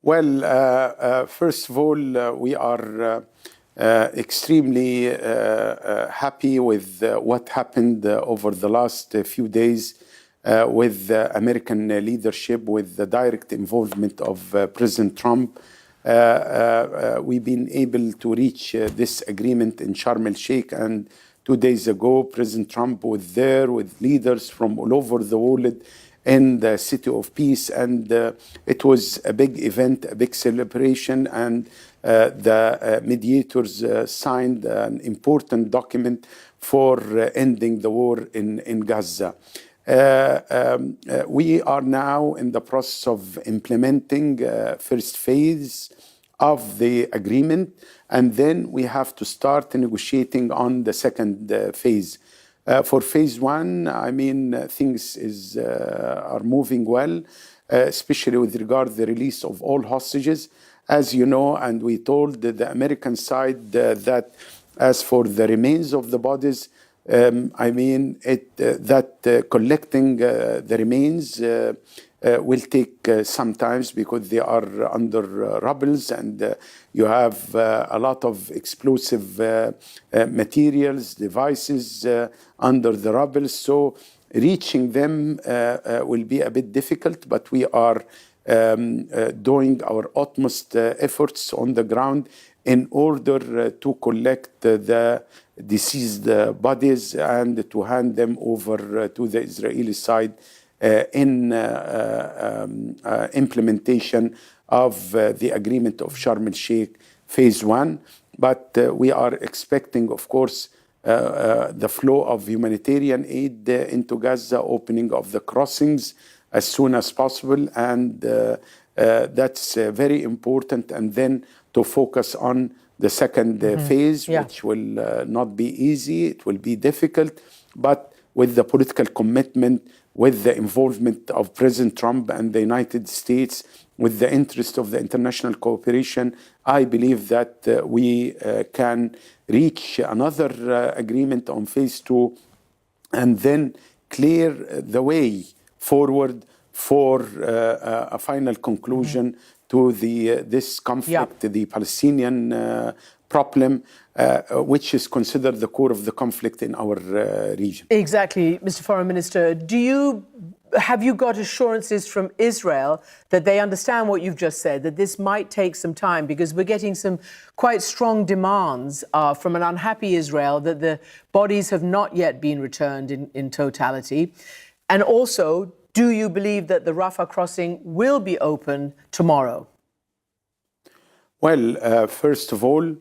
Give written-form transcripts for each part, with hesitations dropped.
Well, first of all, we are extremely happy with what happened over the last few days with American leadership, with the direct involvement of President Trump. We've been able to reach this agreement in Sharm el-Sheikh, and 2 days ago, President Trump was there with leaders from all over the world in the City of Peace, and it was a big event, a big celebration, and the mediators signed an important document for ending the war in Gaza. We are now in the process of implementing first phase of the agreement, and then we have to start negotiating on the second phase. For phase one, I mean, things are moving well, especially with regard to the release of all hostages. As you know, and we told the American side that as for the remains of the bodies, I mean, collecting the remains will take some time because they are under rubbles, and you have a lot of explosive materials, devices under the rubble. So reaching them will be a bit difficult, but we are doing our utmost efforts on the ground in order to collect the deceased bodies and to hand them over to the Israeli side in implementation of the agreement of Sharm el-Sheikh phase one. But we are expecting, of course, the flow of humanitarian aid into Gaza, opening of the crossings as soon as possible, and that's very important. And then to focus on the second phase, which will not be easy, it will be difficult, but with the political commitment, with the involvement of President Trump and the United States, with the interest of the international cooperation, I believe that we can reach another agreement on phase two and then clear the way forward for a final conclusion to this conflict, the Palestinian problem, which is considered the core of the conflict in our region. Exactly, Mr. Foreign Minister. Have you got assurances from Israel that they understand what you've just said, that this might take some time? Because we're getting some quite strong demands from an unhappy Israel that the bodies have not yet been returned in totality. And also, do you believe that the Rafah crossing will be open tomorrow? Well, first of all,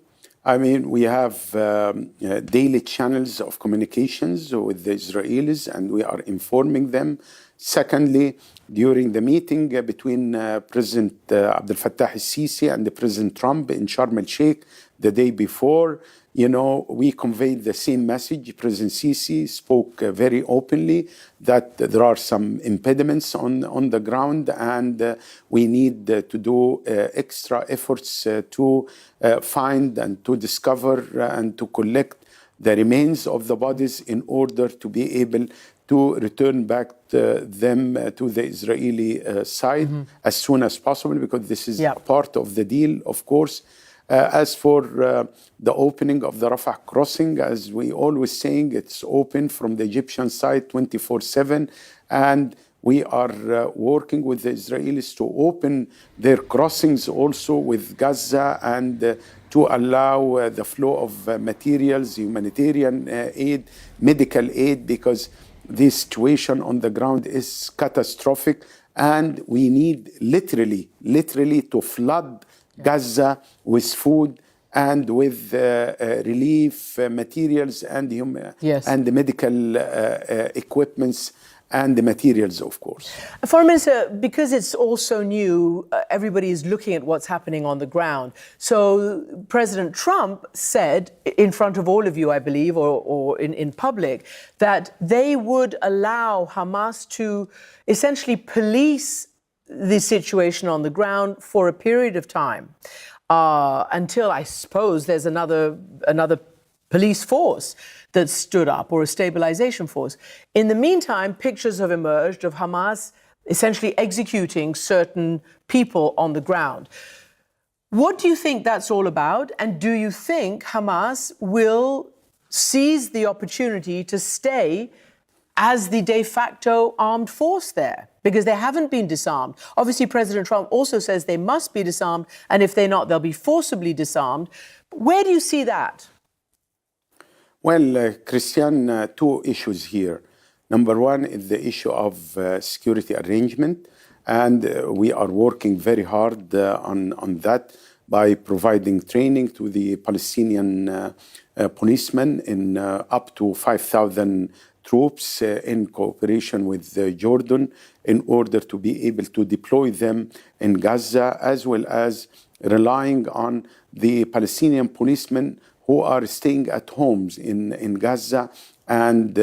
I mean, we have daily channels of communications with the Israelis, and we are informing them. Secondly, during the meeting between President Abdel Fattah al-Sisi and President Trump in Sharm el-Sheikh the day before, you know, we conveyed the same message. President Sisi spoke very openly that there are some impediments on the ground, and we need to do extra efforts to find and to discover and to collect the remains of the bodies in order to be able to return back them to the Israeli side as soon as possible, because this is part of the deal, of course. As for the opening of the Rafah crossing, as we always saying, it's open from the Egyptian side 24/7, and we are working with the Israelis to open their crossings also with Gaza and to allow the flow of materials, humanitarian aid, medical aid, because this situation on the ground is catastrophic, and we need literally to flood Gaza with food and with relief materials and and the medical equipments and the materials, of course. Foreign Minister, because it's all so new, everybody is looking at what's happening on the ground. So President Trump said in front of all of you, I believe, or in public, that they would allow Hamas to essentially police the situation on the ground for a period of time until, I suppose, there's another police force that stood up, or a stabilization force. In the meantime, pictures have emerged of Hamas essentially executing certain people on the ground. What do you think that's all about? And do you think Hamas will seize the opportunity to stay as the de facto armed force there? Because they haven't been disarmed. Obviously, President Trump also says they must be disarmed, and if they're not, they'll be forcibly disarmed. Where do you see that? Well, Kристian, two issues here. Number one is the issue of security arrangement, and we are working very hard on that by providing training to the Palestinian policemen in up to 5,000 troops in cooperation with Jordan in order to be able to deploy them in Gaza, as well as relying on the Palestinian policemen who are staying at homes in Gaza, and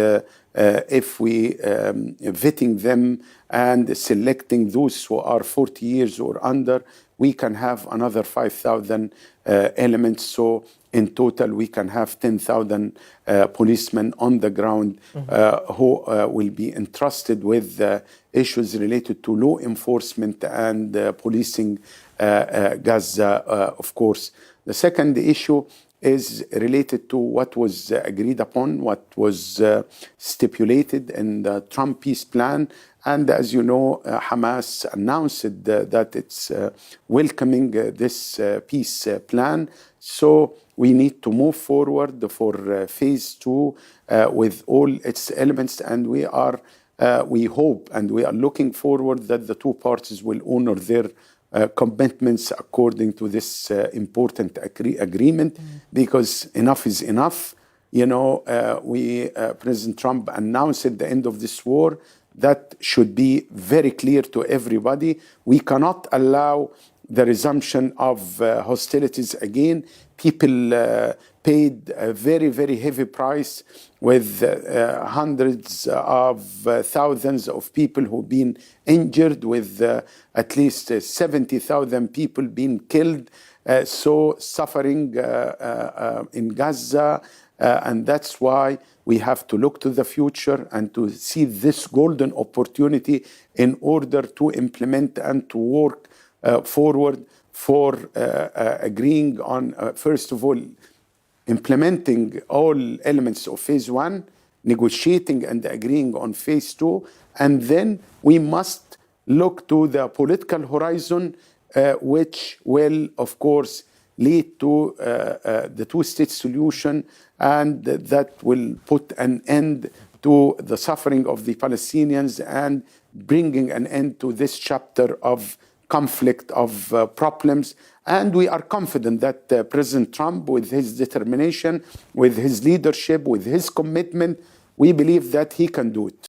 if we vetting them and selecting those who are 40 years or under, we can have another 5,000 elements. So in total, we can have 10,000 policemen on the ground who will be entrusted with issues related to law enforcement and policing Gaza, of course. The second issue is related to what was agreed upon, what was stipulated in the Trump peace plan. And as you know, Hamas announced that it's welcoming this peace plan. So we need to move forward for phase two with all its elements. And we hope and we are looking forward that the two parties will honor their commitments according to this important agreement, because enough is enough. You know, President Trump announced at the end of this war. That should be very clear to everybody. We cannot allow the resumption of hostilities again. People paid a very, very heavy price with hundreds of thousands of people who've been injured, with at least 70,000 people being killed. So suffering in Gaza. And that's why we have to look to the future and to see this golden opportunity in order to implement and to work forward for agreeing on, first of all, implementing all elements of phase one, negotiating and agreeing on phase two, and then we must look to the political horizon, which will, of course, lead to the two-state solution, and that will put an end to the suffering of the Palestinians and bringing an end to this chapter of conflict, of problems. And we are confident that President Trump, with his determination, with his leadership, with his commitment, we believe that he can do it.